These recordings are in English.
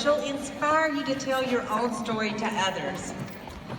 she'll inspire you to tell your own story to others.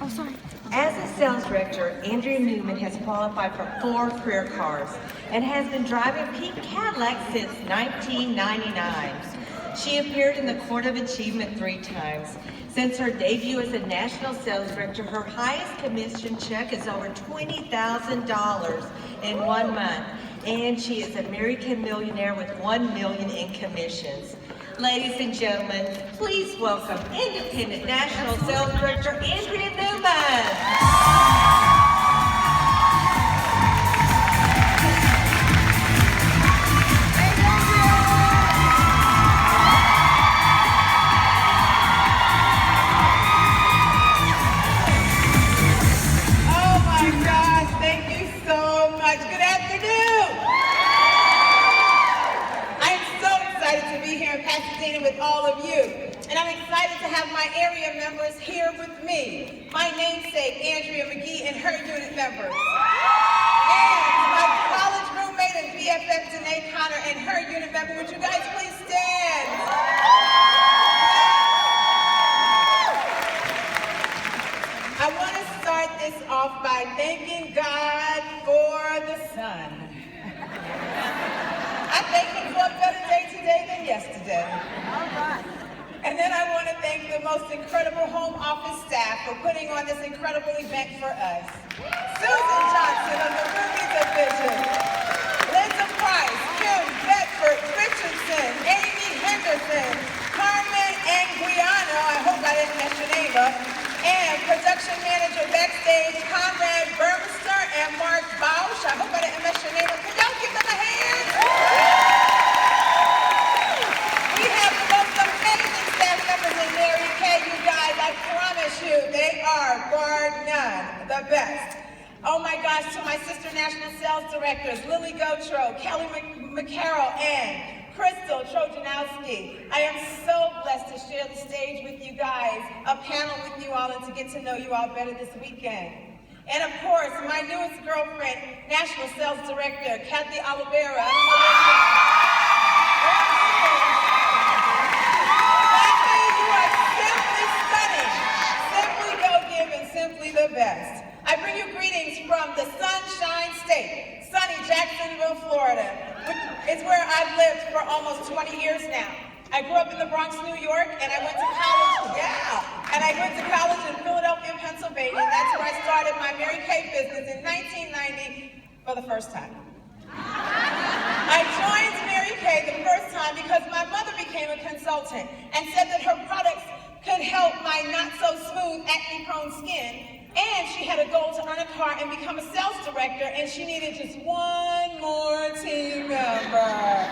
Oh, sorry. As a sales director, Andrea Newman has qualified for 4 career cars and has been driving pink Cadillacs since 1999. She appeared in the Court of Achievement 3 times. Since her debut as a national sales director, her highest commission check is over $20,000 in 1 month. And she is a American millionaire with $1 million in commissions. Ladies and gentlemen, please welcome Independent National Sales Director Andrea Newman. Pasadena with all of you. And I'm excited to have my area members here with me. My namesake, Andrea McGee, and her unit members. And my college roommate and BFF, Danae Connor, and her unit member. Would you guys please stand? I want to start this off by thanking God for the sun. I thank him for a better day today than yesterday. All right. And then I want to thank the most incredible home office staff for putting on this incredible event for us. Susan Johnson of the Ruby Division, Linda Price, Kim Bedford Richardson, Amy Henderson, Carmen Anguiano, I hope I didn't mess your name up, and production manager backstage, Conrad Burmester and Mark Bausch. I hope I didn't mess your name up. Can y'all give them a hand? We have the most amazing staff members in Mary Kay, you guys. I promise you, they are bar none, the best. Oh my gosh, to my sister national sales directors, Lily Gotro, Kelly McCarroll, and Crystal Trojanowski. I am so blessed to share the stage with you guys, a panel with you all, and to get to know you all better this weekend. And of course, my newest girlfriend, National Sales Director, Kathy Olivera. Kathy, you are simply stunning, simply go-give, and simply the best. I bring you greetings from the Sunshine State, sunny Jacksonville, Florida, which is where I've lived for almost 20 years now. I grew up in the Bronx, New York, and I went to college, and I went to college in Philadelphia, Pennsylvania, and that's where I started my Mary Kay business in 1990 for the first time. I joined Mary Kay the first time because my mother became a consultant and said that her products could help my not-so-smooth, acne-prone skin, and she had a goal to earn a car and become a sales director, and she needed just one more team member.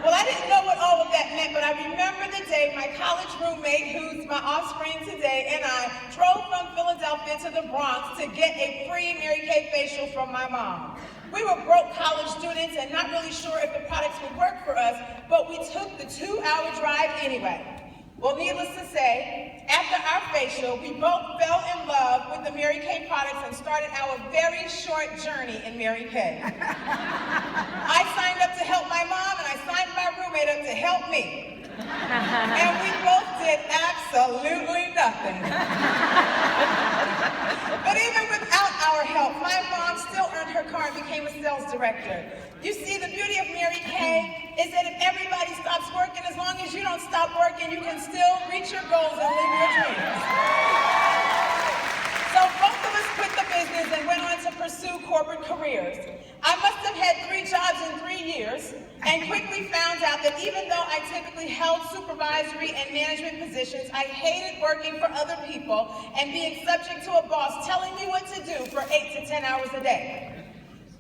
Well, I didn't know what all of that meant, but I remember the day my college roommate, who's my offspring today, and I drove from Philadelphia to the Bronx to get a free Mary Kay facial from my mom. We were broke college students and not really sure if the products would work for us, but we took the 2-hour drive anyway. Well, needless to say, after our facial, we both fell in love with the Mary Kay products and started our very short journey in Mary Kay. I signed up to help my mom, and I signed my roommate up to help me. And we both did absolutely nothing. But even without our help, my mom still earned her car and became a sales director. You see, the beauty of Mary Kay is that if everybody stops working, as long as you don't stop working, you can still reach your goals and live your dreams. So both of us quit the business and went on to pursue corporate careers. I must have had 3 jobs in 3 years and quickly found out that even though I typically held supervisory and management positions, I hated working for other people and being subject to a boss telling me what to do for 8 to 10 hours a day.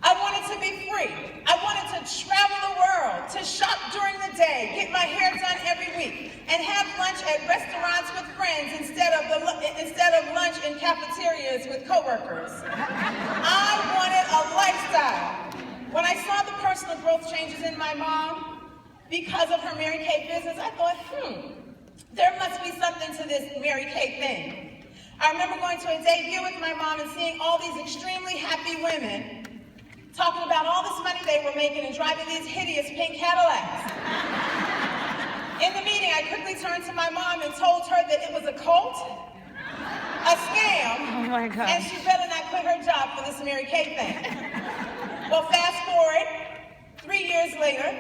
I wanted to be free. I wanted to travel the world, to shop during the day, get my hair done every week, and have lunch at restaurants with friends instead of lunch in cafeterias with coworkers. I wanted a lifestyle. When I saw the personal growth changes in my mom because of her Mary Kay business, I thought, there must be something to this Mary Kay thing. I remember going to a debut with my mom and seeing all these extremely happy women talking about all this money they were making and driving these hideous pink Cadillacs. In the meeting, I quickly turned to my mom and told her that it was a cult, a scam, Oh my God. and she better not quit her job for this Mary Kay thing. Well, fast forward, 3 years later,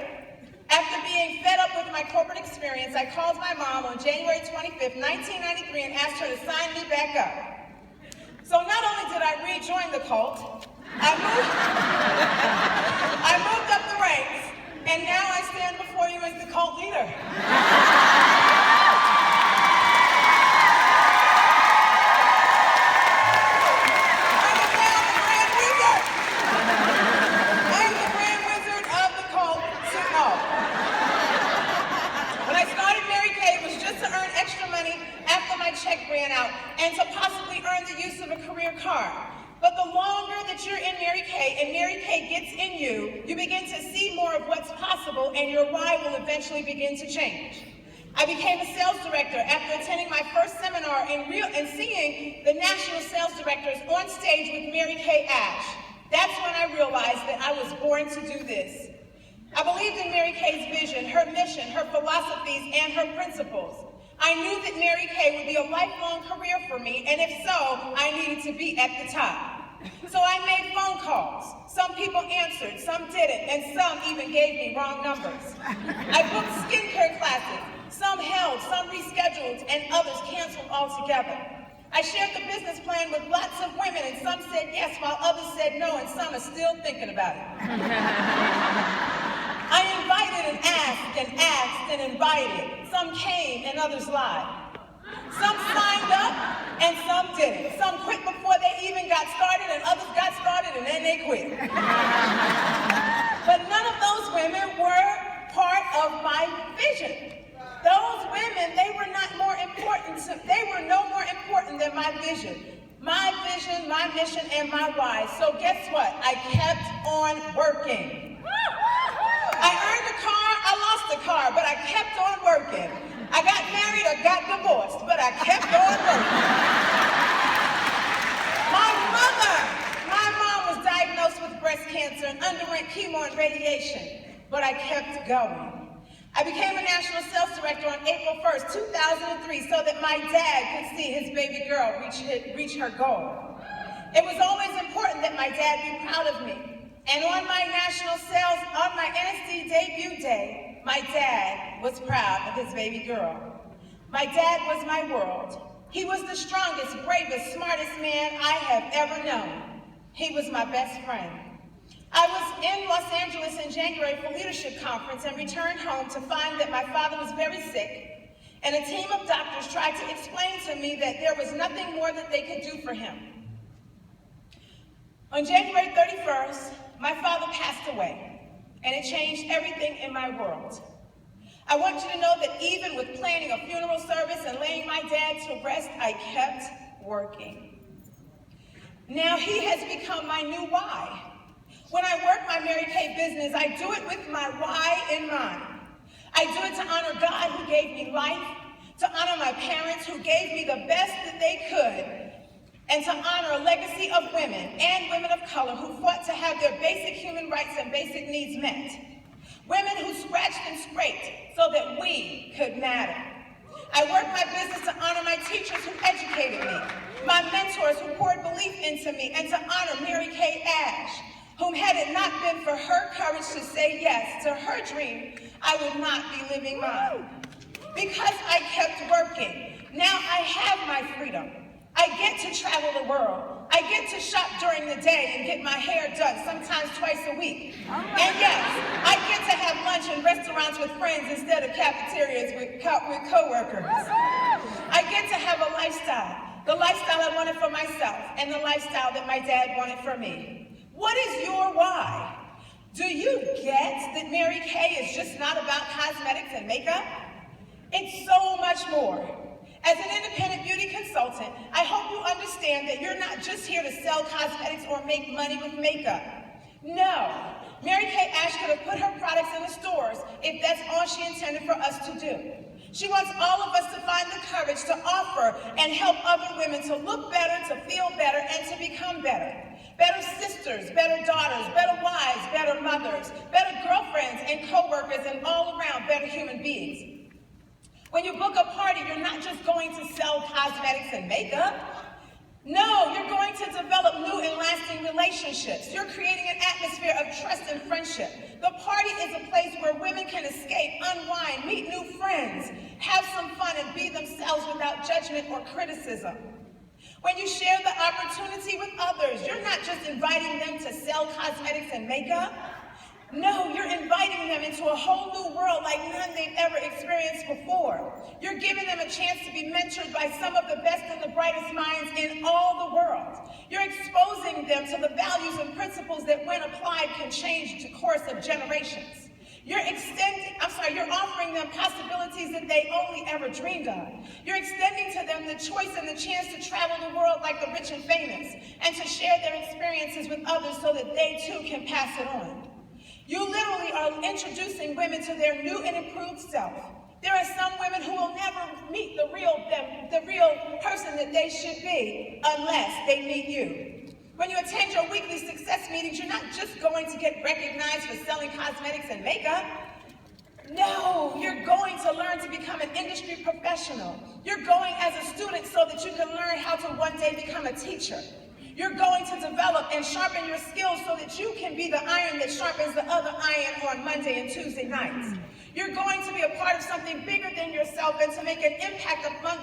after being fed up with my corporate experience, I called my mom on January 25th, 1993 and asked her to sign me back up. So not only did I rejoin the cult, I moved up the ranks, and now I stand before you as the cult leader. Ran out and to possibly earn the use of a career card. But the longer that you're in Mary Kay and Mary Kay gets in you, you begin to see more of what's possible and your why will eventually begin to change. I became a sales director after attending my first seminar and seeing the national sales directors on stage with Mary Kay Ash. That's when I realized that I was born to do this. I believed in Mary Kay's vision, her mission, her philosophies, and her principles. I knew that Mary Kay would be a lifelong career for me, and if so, I needed to be at the top. So I made phone calls. Some people answered, some didn't, and some even gave me wrong numbers. I booked skincare classes. Some held, some rescheduled, and others canceled altogether. I shared the business plan with lots of women, and some said yes, while others said no, and some are still thinking about it. I invited and asked and invited. Some came and others lied. Some signed up and some didn't. Some quit before they even got started and others got started and then they quit. But none of those women were part of my vision. Those women, they were no more important than my vision. My vision, my mission, and my why. So guess what? I kept on working. I earned a car, I lost a car, but I kept on working. I got married or got divorced, but I kept on working. My mom was diagnosed with breast cancer and underwent chemo and radiation, but I kept going. I became a national sales director on April 1st, 2003, so that my dad could see his baby girl reach her goal. It was always important that my dad be proud of me. And on my NSD debut day, my dad was proud of his baby girl. My dad was my world. He was the strongest, bravest, smartest man I have ever known. He was my best friend. I was in Los Angeles in January for leadership conference and returned home to find that my father was very sick, and a team of doctors tried to explain to me that there was nothing more that they could do for him. On January 31st, my father passed away, and it changed everything in my world. I want you to know that even with planning a funeral service and laying my dad to rest, I kept working. Now he has become my new why. When I work my Mary Kay business, I do it with my why in mind. I do it to honor God who gave me life, to honor my parents who gave me the best that they could, and to honor a legacy of women and women of color who fought to have their basic human rights and basic needs met. Women who scratched and scraped so that we could matter. I work my business to honor my teachers who educated me, my mentors who poured belief into me, and to honor Mary Kay Ash, whom had it not been for her courage to say yes to her dream, I would not be living mine. Because I kept working, now I have my freedom. I get to travel the world. I get to shop during the day and get my hair done, sometimes twice a week. And yes, I get to have lunch in restaurants with friends instead of cafeterias with coworkers. I get to have a lifestyle, the lifestyle I wanted for myself and the lifestyle that my dad wanted for me. What is your why? Do you get that Mary Kay is just not about cosmetics and makeup? It's so much more. As an independent beauty consultant, I hope you understand that you're not just here to sell cosmetics or make money with makeup. No, Mary Kay Ash could have put her products in the stores if that's all she intended for us to do. She wants all of us to find the courage to offer and help other women to look better, to feel better, and to become better. Better sisters, better daughters, better wives, better mothers, better girlfriends and co-workers, and all around better human beings. When you book a party, you're not just going to sell cosmetics and makeup. No, you're going to develop new and lasting relationships. You're creating an atmosphere of trust and friendship. The party is a place where women can escape, unwind, meet new friends, have some fun, and be themselves without judgment or criticism. When you share the opportunity with others, you're not just inviting them to sell cosmetics and makeup. No, you're inviting them into a whole new world like none they've ever experienced before. You're giving them a chance to be mentored by some of the best and the brightest minds in all the world. You're exposing them to the values and principles that, when applied, can change the course of generations. You're offering them possibilities that they only ever dreamed of. You're extending to them the choice and the chance to travel the world like the rich and famous, and to share their experiences with others so that they too can pass it on. You literally are introducing women to their new and improved self. There are some women who will never meet the real person that they should be unless they meet you. When you attend your weekly success meetings, you're not just going to get recognized for selling cosmetics and makeup. No, you're going to learn to become an industry professional. You're going as a student so that you can learn how to one day become a teacher. You're going to develop and sharpen your skills so that you can be the iron that sharpens the other iron on Monday and Tuesday nights. You're going to be a part of something bigger than yourself and to make an impact upon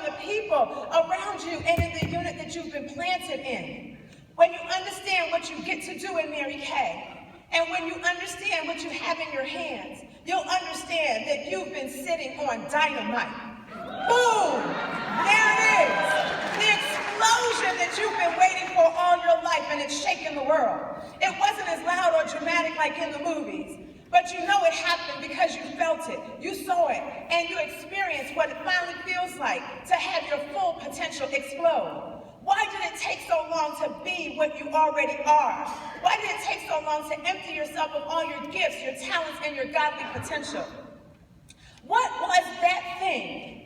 the people around you and in the unit that you've been planted in. When you understand what you get to do in Mary Kay, and when you understand what you have in your hands, you'll understand that you've been sitting on dynamite. Boom! There it is. The explosion that you've been waiting for all your life, and it's shaking the world. It wasn't as loud or dramatic like in the movies, but you know it happened because you felt it, you saw it, and you experienced what it finally feels like to have your full potential explode. Why did it take so long to be what you already are? Why did it take so long to empty yourself of all your gifts, your talents, and your godly potential? What was that thing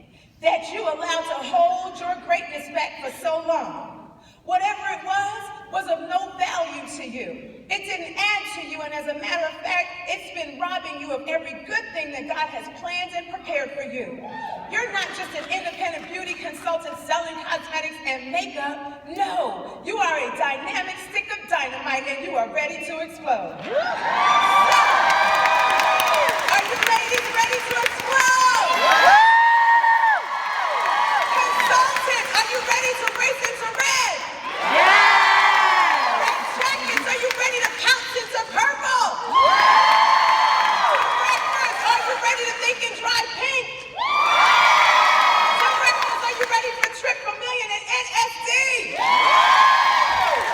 that you allowed to hold your greatness back for so long? Whatever it was of no value to you. It didn't add to you, and as a matter of fact, it's been robbing you of every good thing that God has planned and prepared for you. You're not just an independent beauty consultant selling cosmetics and makeup. No, you are a dynamic stick of dynamite, and you are ready to explode. So, are you ladies ready to explode? Consultants, are you ready to race into red? Jackets, are you ready to pounce into purple? Directors, are you ready to think and drive pink? Directors, are you ready for trip per million and NSD?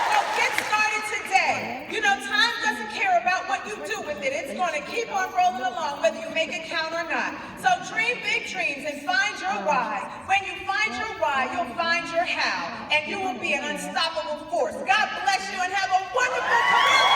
Well, get started today. You know, time doesn't care about what you do with it. It's going to keep on rolling along whether you make it count or not. So dream big dreams and find your why. When you find your why, you'll find your how, and you will be an unstoppable force. God bless you and have a wonderful career.